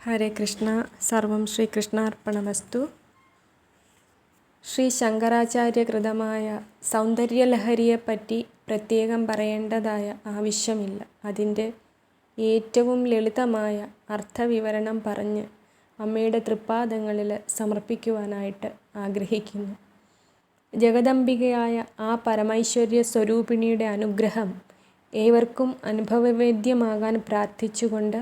ഹരേ കൃഷ്ണ. സർവം ശ്രീകൃഷ്ണാർപ്പണമസ്തു. ശ്രീ ശങ്കരാചാര്യകൃതമായ സൗന്ദര്യലഹരിയെപ്പറ്റി പ്രത്യേകം പറയേണ്ടതായ ആവശ്യമില്ല. അതിൻ്റെ ഏറ്റവും ലളിതമായ അർത്ഥവിവരണം പറഞ്ഞ് അമ്മയുടെ തൃപ്പാദങ്ങളിൽ സമർപ്പിക്കുവാനായിട്ട് ആഗ്രഹിക്കുന്നു. ജഗദംബികയായ ആ പരമൈശ്വര്യ സ്വരൂപിണിയുടെ അനുഗ്രഹം ഏവർക്കും അനുഭവവേദ്യമാകാൻ പ്രാർത്ഥിച്ചുകൊണ്ട്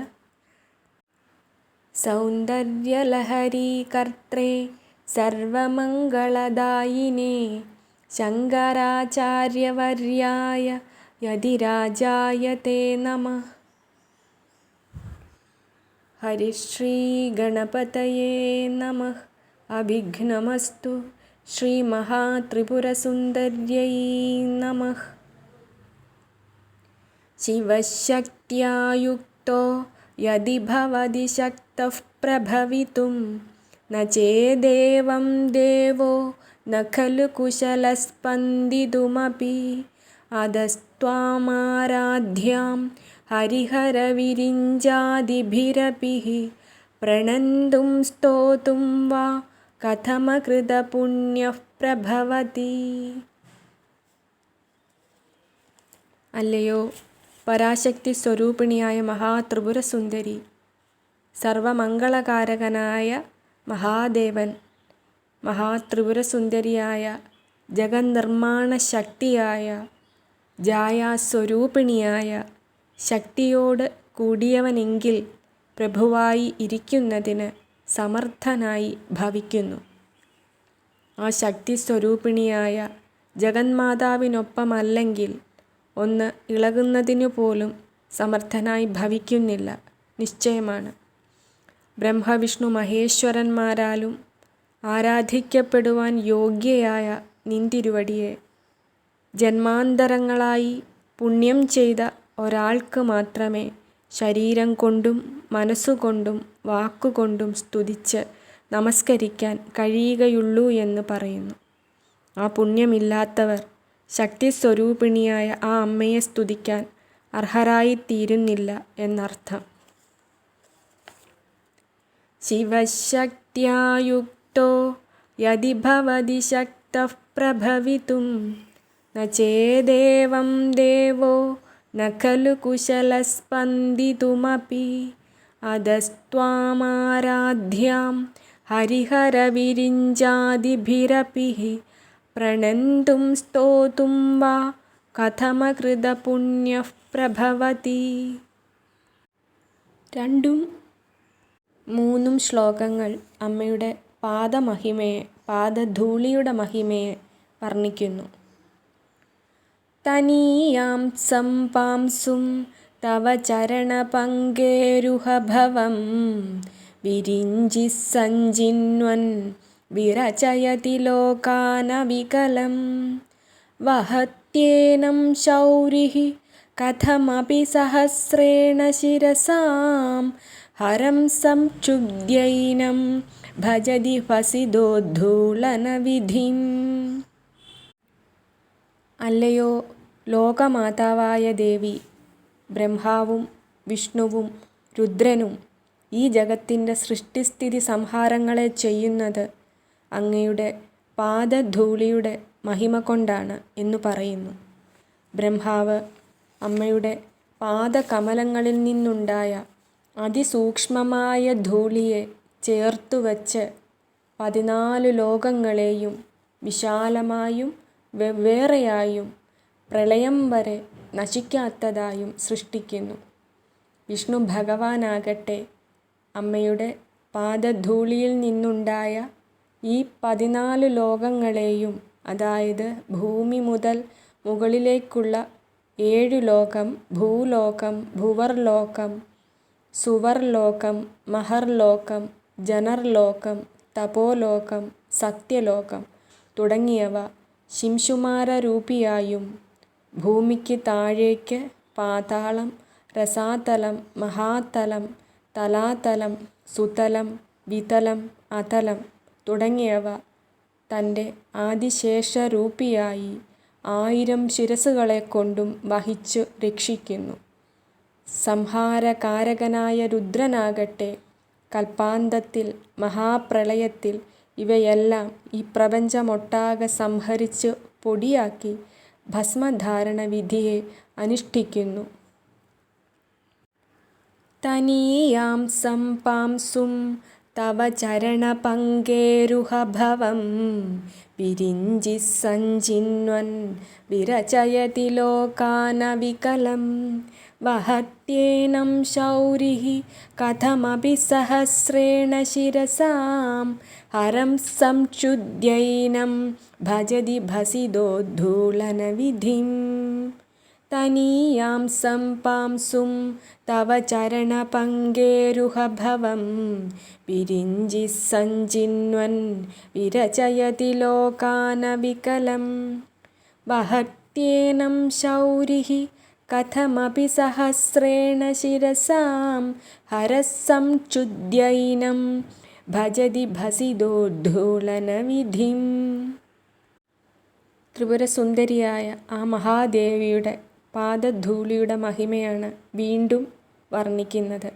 സൗന്ദര്യലഹരീകർത്രേ സർവമംഗളദായിനേ ശങ്കരാചാര്യവർയായ യതിരാജായ തേ നമഃ. ഹരിശ്രീ ഗണപതയേ നമഃ. അവിഘ്നമസ്തു. ശ്രീ മഹാത്രിപുരസുന്ദര്यै നമഃ. ശിവശക്ത്യാ യുക്തോ യദി ഭവതി ശക്തഃ പ്രഭവിതും ന ചേദേവം ദേവോ ന ഖലു കുശലസ്പന്ദിതുമപി അധസ്ത്വാമാരാധ്യാം ഹരിഹരവിരിഞ്ചാദിഭിരപി പ്രണന്തും സ്തോതും വാ കഥമകൃതപുണ്യഃ പ്രഭവതി. അല്ലയോ പരാശക്തി സ്വരൂപിണിയായ മഹാത്രിപുരസുന്ദരി, സർവമംഗളകാരകനായ മഹാദേവൻ, മഹാത്രിപുരസുന്ദരിയായ ജഗന്നിർമ്മാണ ശക്തിയായ ജായാസ്വരൂപിണിയായ ശക്തിയോട് കൂടിയവനെങ്കിൽ പ്രഭുവായി ഇരിക്കുന്നതിന് സമർത്ഥനായി ഭവിക്കുന്നു. ആ ശക്തിസ്വരൂപിണിയായ ജഗന്മാതാവിനൊപ്പമല്ലെങ്കിൽ ഒന്ന് ഇളകുന്നതിനു പോലും സമർത്ഥനായി ഭവിക്കുന്നില്ല, നിശ്ചയമാണ്. ബ്രഹ്മവിഷ്ണു മഹേശ്വരന്മാരാലും ആരാധിക്കപ്പെടുവാൻ യോഗ്യയായ നിന്തിരുവടിയെ ജന്മാന്തരങ്ങളായി പുണ്യം ചെയ്ത ഒരാൾക്ക് മാത്രമേ ശരീരം കൊണ്ടും മനസ്സുകൊണ്ടും വാക്കുകൊണ്ടും സ്തുതിച്ച് നമസ്കരിക്കാൻ കഴിയുകയുള്ളൂ എന്ന് പറയുന്നു. ആ പുണ്യമില്ലാത്തവർ ശക്തിസ്വരൂപിണിയായ ആ അമ്മയെ സ്തുതിക്കാൻ അർഹരായിത്തീരുന്നില്ല എന്നർത്ഥം. ശിവശക്ത്യാ യുക്തോ യദി ഭവതി ശക്തഃ പ്രഭവിതും ന ചേദേവം ദേവോ ന ഖലു കുശലസ്പന്ദിതുമപി അധസ്ത്വാമാരാധ്യാം ഹരിഹരവിരിഞ്ചാദിഭിരപി പ്രണന്തും സ്തോതും വാ കഥമകൃതപുണ്യഃ പ്രഭവതി. 2ഉം 3ഉം ശ്ലോകങ്ങൾ അമ്മയുടെ പാദമഹിമയെ, പാദധൂളിയുടെ മഹിമയെ വർണ്ണിക്കുന്നു. തനീയാം സംപാംസും തവ ചരണപങ്കേരുഹഭവം വിരിഞ്ചി സഞ്ചിന്വൻ വിരചയതി ലോകാനവികലം വഹത്യേനം ശൗരിഃ കഥമപി സഹസ്രേണ ശിരസാം ഹരം സംക്ഷുബ്ധ്യൈനം ഭജതി ഭസിതോദ്ധൂളനവിധിം. അല്ലയോ ലോകമാതാവായ ദേവി, ബ്രഹ്മാവും വിഷ്ണുവും രുദ്രനും ഈ ജഗത്തിൻ്റെ സൃഷ്ടിസ്ഥിതി സംഹാരങ്ങളെ ചെയ്യുന്നത് അങ്ങയുടെ പാദധൂളിയുടെ മഹിമ കൊണ്ടാണ് എന്നു പറയുന്നു. ബ്രഹ്മാവ് അമ്മയുടെ പാദകമലങ്ങളിൽ നിന്നുണ്ടായ അതിസൂക്ഷ്മമായ ധൂളിയെ ചേർത്തുവച്ച് 14 ലോകങ്ങളെയും വിശാലമായും വെവ്വേറെയായും പ്രളയം വരെ നശിക്കാത്തതായും സൃഷ്ടിക്കുന്നു. വിഷ്ണു ഭഗവാനാകട്ടെ അമ്മയുടെ പാദധൂളിയിൽ നിന്നുണ്ടായ ഈ 14 ലോകങ്ങളെയും, അതായത് ഭൂമി മുതൽ മുകളിലേക്കുള്ള 7 ലോകം, ഭൂലോകം, ഭുവർലോകം, സുവർലോകം, മഹർലോകം, ജനർലോകം, തപോലോകം, സത്യലോകം തുടങ്ങിയവ ശിംശുമാരരൂപിയായും ഭൂമിക്ക് താഴേക്ക് പാതാളം, രസാതലം, മഹാതലം, തലാതലം, സുതലം, വിതലം, അതലം തുടങ്ങിയവ തൻ്റെ ആദിശേഷരൂപിയായി 1000 ശിരസ്സുകളെക്കൊണ്ടും വഹിച്ചു രക്ഷിക്കുന്നു. സംഹാരകാരകനായ രുദ്രനാകട്ടെ കൽപ്പാന്തത്തിൽ മഹാപ്രളയത്തിൽ ഇവയെല്ലാം ഈ പ്രപഞ്ചമൊട്ടാകെ സംഹരിച്ച് പൊടിയാക്കി ഭസ്മധാരണ വിധിയെ അനുഷ്ഠിക്കുന്നു. തനീയാം സംപാംസും തവ ചരണപങ്കേരുഹഭവം വിരിഞ്ചി സഞ്ചിന്വൻ വിരചയതി ലോകാനവികലം വഹത്യേനം ശൗരിഃ കഥമപി സഹസ്രേണ ശിരസാം ഹരം സംക്ഷുദ്ധ്യൈനം ഭജതി ഭസിതോദ്ധൂളനവിധിം. തനീയാം സംപാംസും തവ ചരണപങ്കേരുഹഭവം വിരിഞ്ചി സഞ്ചിന്വൻ വിരചയതി ലോകാനവികലം വഹത്യേനം ശൗരിഃ കഥമപി സഹസ്രേണ ശിരസാം ഹരഃ സംക്ഷുദ്ധ്യൈനം ഭജതി ഭസിതോദ്ധൂളനവിധിം. ത്രിപുരസുന്ദരിയായ ആ മഹാദേവിയുടെ പാദധൂളിയുടെ മഹിമയാണ് വീണ്ടും വർണ്ണിക്കുന്നത്.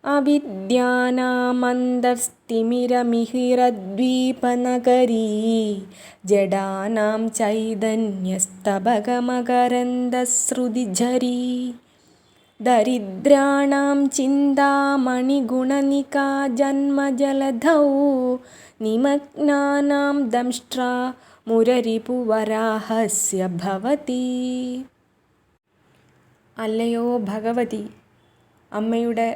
അവിദ്യാനാമന്തസ്തിമിരമിഹിരദ്വീപനഗരീ ജഡാനാം ചൈതന്യസ്തബകമകരന്ദശ്രുതിഝരീ ദരിദ്രാണാം ചിന്താമണിഗുണനികാ ജന്മജലധൗ നിമഗ്നാനാം ദംഷ്ട്രാ മുരരിപുവരാഹസ്യ ഭവതി. അല്ലയോ ഭഗവതി, അമ്മയുടെ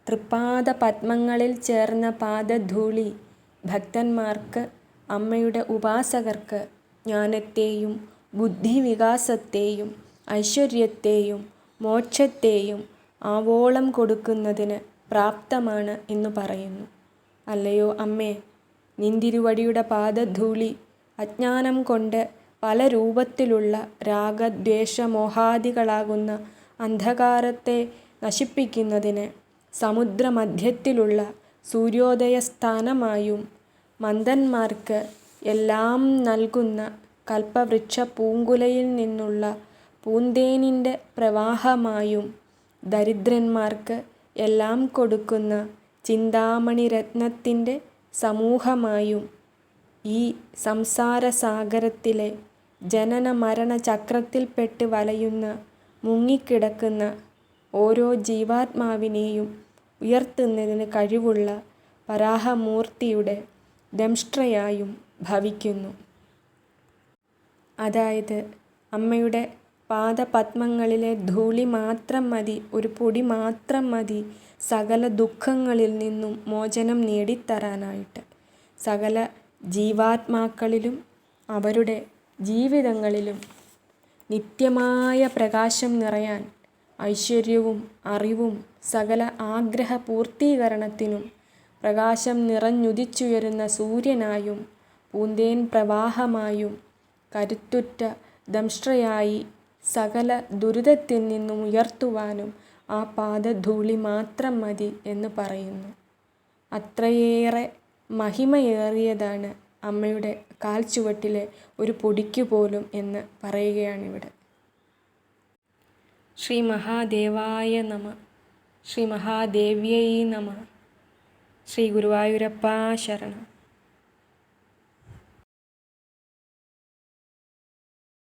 തൃപ്പാദ പദ്മങ്ങളിൽ ചേർന്ന പാദധൂളി ഭക്തന്മാർക്ക്, അമ്മയുടെ ഉപാസകർക്ക് ജ്ഞാനത്തെയും ബുദ്ധിവികാസത്തെയും ഐശ്വര്യത്തെയും മോക്ഷത്തെയും ആവോളം കൊടുക്കുന്നതിന് പ്രാപ്തമാണ് എന്ന് പറയുന്നു. അല്ലയോ അമ്മേ, നിന്തിരുവടിയുടെ പാദധൂളി അജ്ഞാനം കൊണ്ട് പല രൂപത്തിലുള്ള രാഗദ്വേഷമോഹാദികളാകുന്ന അന്ധകാരത്തെ നശിപ്പിക്കുന്നതിന് സമുദ്രമധ്യത്തിലുള്ള സൂര്യോദയസ്ഥാനമായും മന്ദന്മാർക്ക് എല്ലാം നൽകുന്ന കൽപ്പവൃക്ഷ പൂങ്കുലയിൽ നിന്നുള്ള പൂന്തേനിൻ്റെ പ്രവാഹമായും ദരിദ്രന്മാർക്ക് എല്ലാം കൊടുക്കുന്ന ചിന്താമണിരത്നത്തിൻ്റെ സമൂഹമായും ഈ സംസാരസാഗരത്തിലെ ജനന മരണ ചക്രത്തിൽപ്പെട്ട് വലയുന്ന മുങ്ങിക്കിടക്കുന്ന ഓരോ ജീവാത്മാവിനെയും ഉയർത്തുന്നതിന് കഴിവുള്ള വരാഹമൂർത്തിയുടെ ദംഷ്ട്രയായും ഭവിക്കുന്നു. അതായത് അമ്മയുടെ പാദപദ്മങ്ങളിലെ ധൂളി മാത്രം മതി, ഒരു പൊടി മാത്രം മതി സകല ദുഃഖങ്ങളിൽ നിന്നും മോചനം നേടിത്തരാനായിട്ട്. സകല ജീവാത്മാക്കളിലും അവരുടെ ജീവിതങ്ങളിലും നിത്യമായ പ്രകാശം നിറയാൻ, ഐശ്വര്യവും അറിവും സകല ആഗ്രഹ പൂർത്തീകരണത്തിനും പ്രകാശം നിറഞ്ഞുദിച്ചുയരുന്ന സൂര്യനായും പൂന്തേൻ പ്രവാഹമായും കരുത്തുറ്റ ദംഷ്ട്രയായി സകല ദുരിതത്തിൽ നിന്നും ഉയർത്തുവാനും ആ പാദധൂളി മാത്രം മതി എന്ന് പറയുന്നു. അത്രയേറെ മഹിമയേറിയതാണ് അമ്മയുടെ കാൽച്ചുവട്ടിലെ ഒരു പൊടിക്കു പോലും എന്ന് പറയുകയാണിവിടെ. ശ്രീ മഹാദേവായ നമഃ. ശ്രീ മഹാദേവ്യൈ നമഃ. ശ്രീ ഗുരുവായൂരപ്പാ ശരണം.